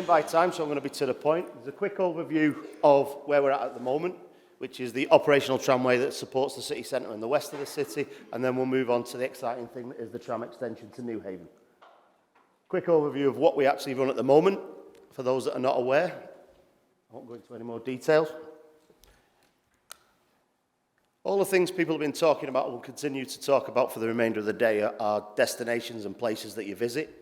by time, so I'm going to be to the point. There's a quick overview of where we're at the moment, which is the operational tramway that supports the city centre and the west of the city, and then we'll move on to the exciting thing that is the tram extension to Newhaven. Quick overview of what we actually run at the moment, for those that are not aware. I won't go into any more details. All the things people have been talking about and will continue to talk about for the remainder of the day are destinations and places that you visit.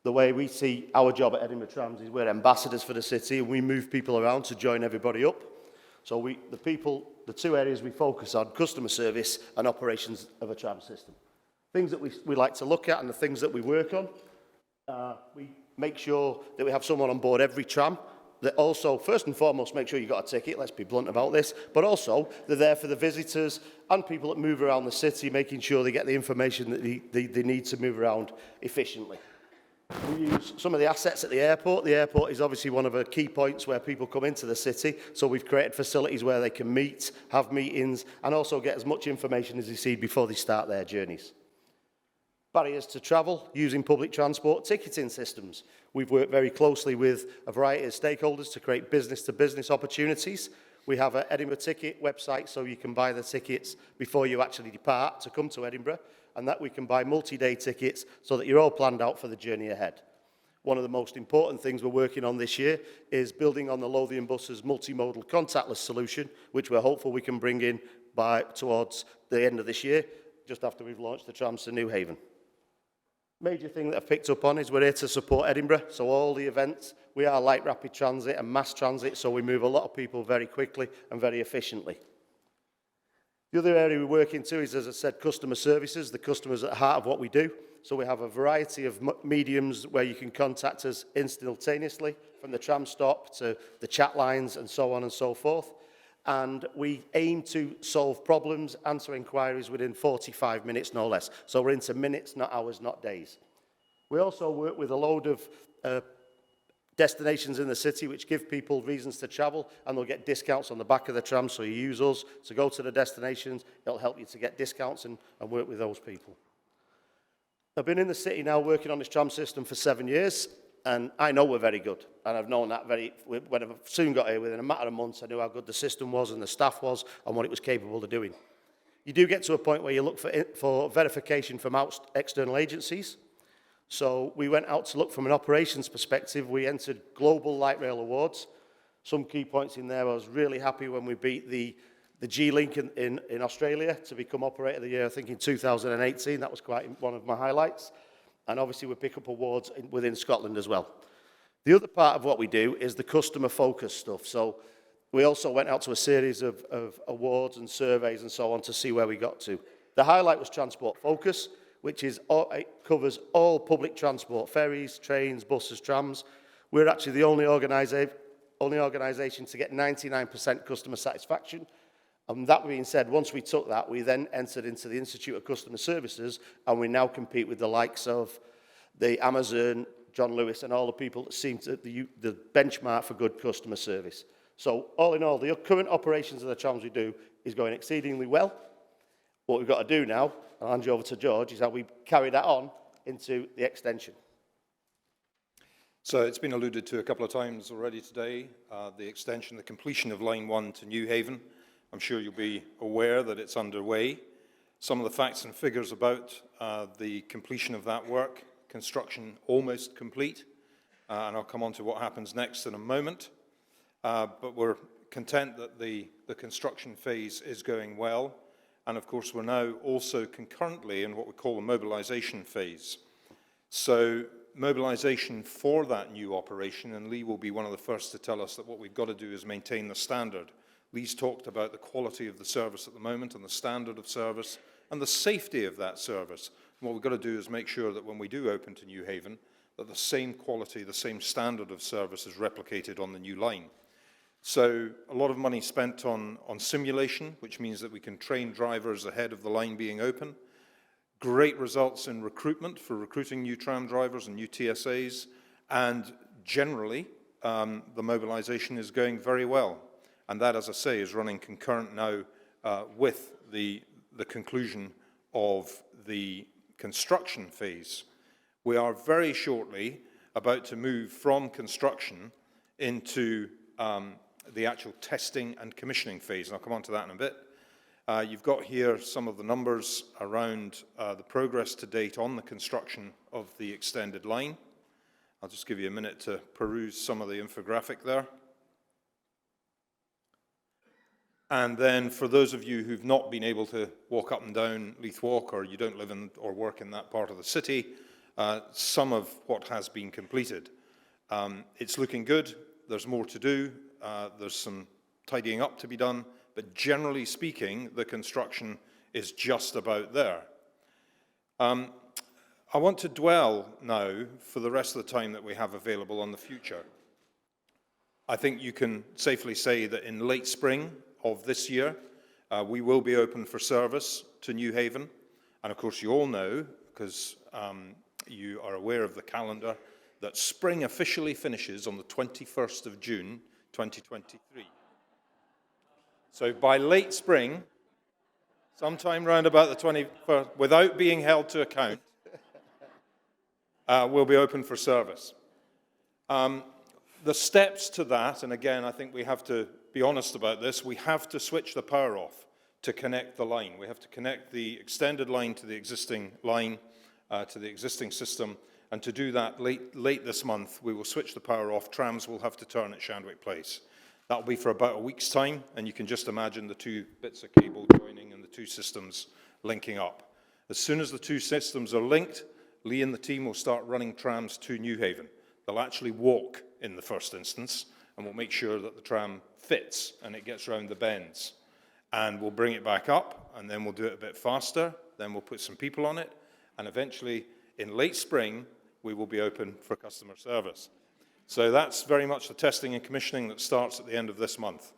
The way we see our job at Edinburgh Trams is we're ambassadors for the city and we move people around to join everybody up. So the two areas we focus on, customer service and operations of a tram system. Things that we like to look at and the things that we work on. We make sure that we have someone on board every tram that also, first and foremost, make sure you've got a ticket, let's be blunt about this, but also they're there for the visitors and people that move around the city, making sure they get the information that they need to move around efficiently. We use some of the assets at the airport. The airport is obviously one of the key points where people come into the city, so we've created facilities where they can meet, have meetings, and also get as much information as they see before they start their journeys. Barriers to travel, using public transport, ticketing systems. We've worked very closely with a variety of stakeholders to create business-to-business opportunities. We have an Edinburgh ticket website, so you can buy the tickets before you actually depart to come to Edinburgh, and that we can buy multi-day tickets so that you're all planned out for the journey ahead. One of the most important things we're working on this year is building on the Lowder buses multimodal contactless solution, which we're hopeful we can bring in towards the end of this year, just after we've launched the trams to Newhaven. Major thing that I've picked up on is we're here to support Edinburgh, so all the events, we are light rapid transit and mass transit, so we move a lot of people very quickly and very efficiently. The other area we work into is, as I said, customer services. The customer's at the heart of what we do. So we have a variety of mediums where you can contact us instantaneously, from the tram stop to the chat lines and so on and so forth. And we aim to solve problems, answer inquiries within 45 minutes, no less. So we're into minutes, not hours, not days. We also work with a load of destinations in the city which give people reasons to travel, and they'll get discounts on the back of the tram, so you use us to go to the destinations. It'll help you to get discounts and work with those people. I've been in the city now working on this tram system for 7 years, and I know we're very good, and I've known that when I soon got here, within a matter of months, I knew how good the system was and the staff was and what it was capable of doing. You do get to a point where you look for verification from external agencies. So we went out to look from an operations perspective. We entered Global Light Rail Awards. Some key points in there. I was really happy when we beat the G-Link in Australia to become Operator of the Year, I think in 2018. That was quite one of my highlights. And obviously we pick up awards within Scotland as well. The other part of what we do is the customer focus stuff. So we also went out to a series of awards and surveys and so on to see where we got to. The highlight was Transport Focus, which it covers all public transport, ferries, trains, buses, trams. We're actually the only organisation to get 99% customer satisfaction. And that being said, once we took that, we then entered into the Institute of Customer Services, and we now compete with the likes of the Amazon, John Lewis, and all the people that seem to the benchmark for good customer service. So all in all, the current operations of the trams we do is going exceedingly well. What we've got to do now, I'll hand you over to George, is how we carry that on into the extension. So it's been alluded to a couple of times already today, the extension, the completion of Line 1 to Newhaven. I'm sure you'll be aware that it's underway. Some of the facts and figures about the completion of that work, construction almost complete, and I'll come on to what happens next in a moment. But we're content that the construction phase is going well. And of course, we're now also concurrently in what we call the mobilisation phase. So mobilisation for that new operation, and Lee will be one of the first to tell us that what we've got to do is maintain the standard. Lee's talked about the quality of the service at the moment and the standard of service and the safety of that service. And what we've got to do is make sure that when we do open to Newhaven, that the same quality, the same standard of service is replicated on the new line. So a lot of money spent on simulation, which means that we can train drivers ahead of the line being open. Great results in recruitment for recruiting new tram drivers and new TSAs. And generally, the mobilisation is going very well. And that, as I say, is running concurrent now with the conclusion of the construction phase. We are very shortly about to move from construction into the actual testing and commissioning phase, and I'll come on to that in a bit. You've got here some of the numbers around the progress to date on the construction of the extended line. I'll just give you a minute to peruse some of the infographic there. And then for those of you who've not been able to walk up and down Leith Walk, or you don't live in or work in that part of the city, some of what has been completed. It's looking good. There's more to do. There's some tidying up to be done. But generally speaking, the construction is just about there. I want to dwell now, for the rest of the time that we have available, on the future. I think you can safely say that in late spring of this year, we will be open for service to Newhaven. And of course, you all know, because you are aware of the calendar, that spring officially finishes on the 21st of June, 2023. So by late spring, sometime round about the 21st, without being held to account, we'll be open for service. The steps to that, and again, I think we have to be honest about this, we have to switch the power off to connect the line. We have to connect the extended line to the existing line, to the existing system, and to do that late this month, we will switch the power off. Trams will have to turn at Shandwick Place. That'll be for about a week's time, and you can just imagine the two bits of cable joining and the two systems linking up. As soon as the two systems are linked, Lee and the team will start running trams to Newhaven. They'll actually walk in the first instance, and we'll make sure that the tram fits and it gets round the bends. And we'll bring it back up, and then we'll do it a bit faster, then we'll put some people on it, and eventually, in late spring, we will be open for customer service. So that's very much the testing and commissioning that starts at the end of this month.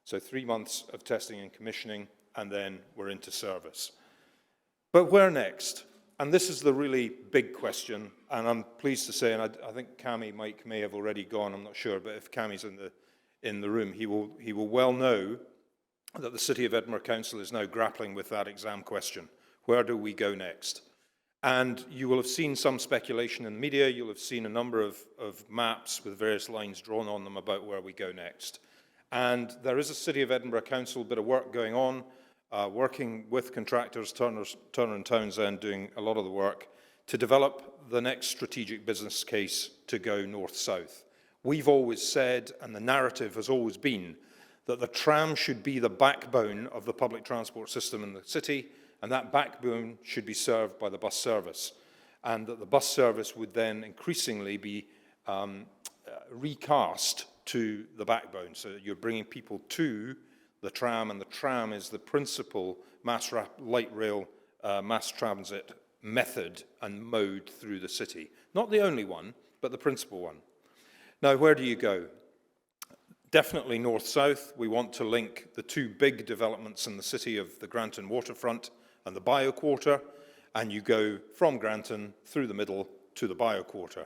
So 3 months of testing and commissioning, and then we're into service. But where next? And this is the really big question, and I'm pleased to say, and I think Mike may have already gone, I'm not sure, but if Cammie's in the room, he will well know that the City of Edinburgh Council is now grappling with that exam question. Where do we go next? And you will have seen some speculation in the media. You'll have seen a number of maps with various lines drawn on them about where we go next. And there is a City of Edinburgh Council bit of work going on, working with contractors, Turner and Townsend, doing a lot of the work to develop the next strategic business case to go north-south. We've always said, and the narrative has always been, that the tram should be the backbone of the public transport system in the city, and that backbone should be served by the bus service, and that the bus service would then increasingly be recast to the backbone. So you're bringing people to the tram, and the tram is the principal light rail mass transit method and mode through the city. Not the only one, but the principal one. Now, where do you go? Definitely north-south. We want to link the two big developments in the city of the Granton waterfront and the Bio Quarter, and you go from Granton through the middle to the Bio Quarter.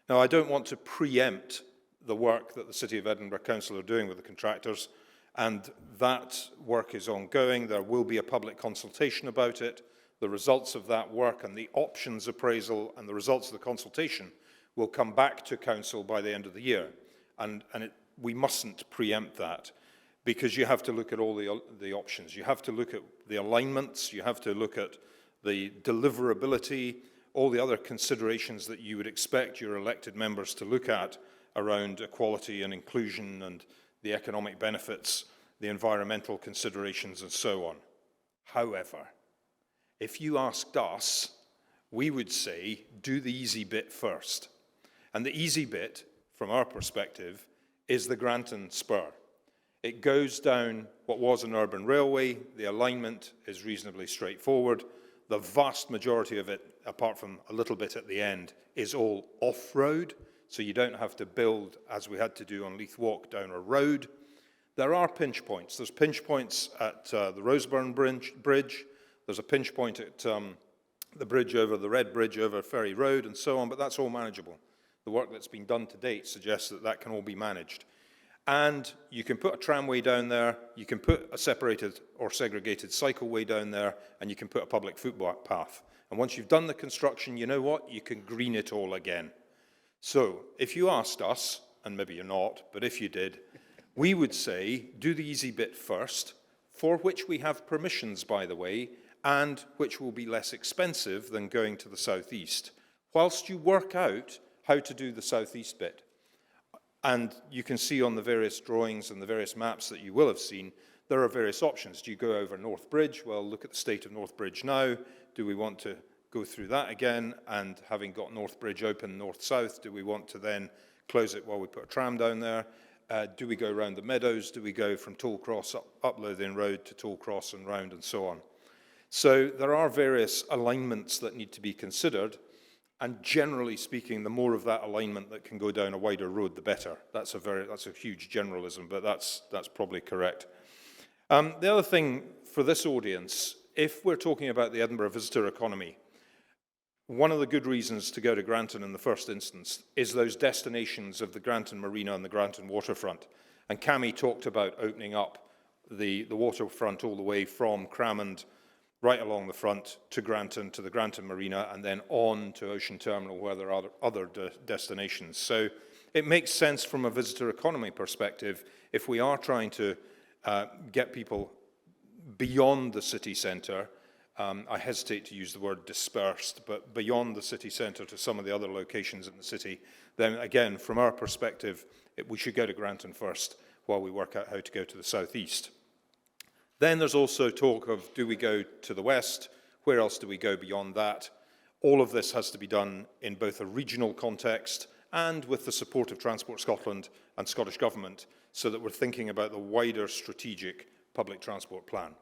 Now, I don't want to preempt the work that the City of Edinburgh Council are doing with the contractors, and that work is ongoing. There will be a public consultation about it. The results of that work and the options appraisal and the results of the consultation will come back to Council by the end of the year, and we mustn't preempt that, because you have to look at all the options. You have to look at the alignments, you have to look at the deliverability, all the other considerations that you would expect your elected members to look at around equality and inclusion and the economic benefits, the environmental considerations, and so on. However, if you asked us, we would say, do the easy bit first. And the easy bit, from our perspective, is the Granton Spur. It goes down what was an urban railway. The alignment is reasonably straightforward. The vast majority of it, apart from a little bit at the end, is all off-road, so you don't have to build, as we had to do on Leith Walk, down a road. There are pinch points. There's pinch points at the Roseburn Bridge. There's a pinch point at the bridge over the Red Bridge over Ferry Road and so on, but that's all manageable. The work that's been done to date suggests that that can all be managed. And you can put a tramway down there, you can put a separated or segregated cycleway down there, and you can put a public footpath. And once you've done the construction, you know what? You can green it all again. So if you asked us, and maybe you're not, but if you did, we would say, do the easy bit first, for which we have permissions, by the way, and which will be less expensive than going to the southeast, whilst you work out how to do the southeast bit. And you can see on the various drawings and the various maps that you will have seen, there are various options. Do you go over North Bridge? Well, look at the state of North Bridge now. Do we want to go through that again? And having got North Bridge open north-south, do we want to then close it while we put a tram down there? Do we go around the meadows? Do we go from Tollcross up Lothian Road to Tollcross and round and so on? So there are various alignments that need to be considered, and generally speaking, the more of that alignment that can go down a wider road, the better. That's a huge generalism, but that's probably correct. The other thing for this audience, if we're talking about the Edinburgh visitor economy, one of the good reasons to go to Granton in the first instance is those destinations of the Granton Marina and the Granton waterfront. And Cami talked about opening up the waterfront all the way from Cramond right along the front to Granton, to the Granton Marina, and then on to Ocean Terminal, where there are other destinations. So it makes sense from a visitor economy perspective if we are trying to get people beyond the city centre. I hesitate to use the word dispersed, but beyond the city centre to some of the other locations in the city, then again, from our perspective, we should go to Granton first while we work out how to go to the southeast. Then there's also talk of, do we go to the west? Where else do we go beyond that? All of this has to be done in both a regional context and with the support of Transport Scotland and Scottish Government, so that we're thinking about the wider strategic public transport plan.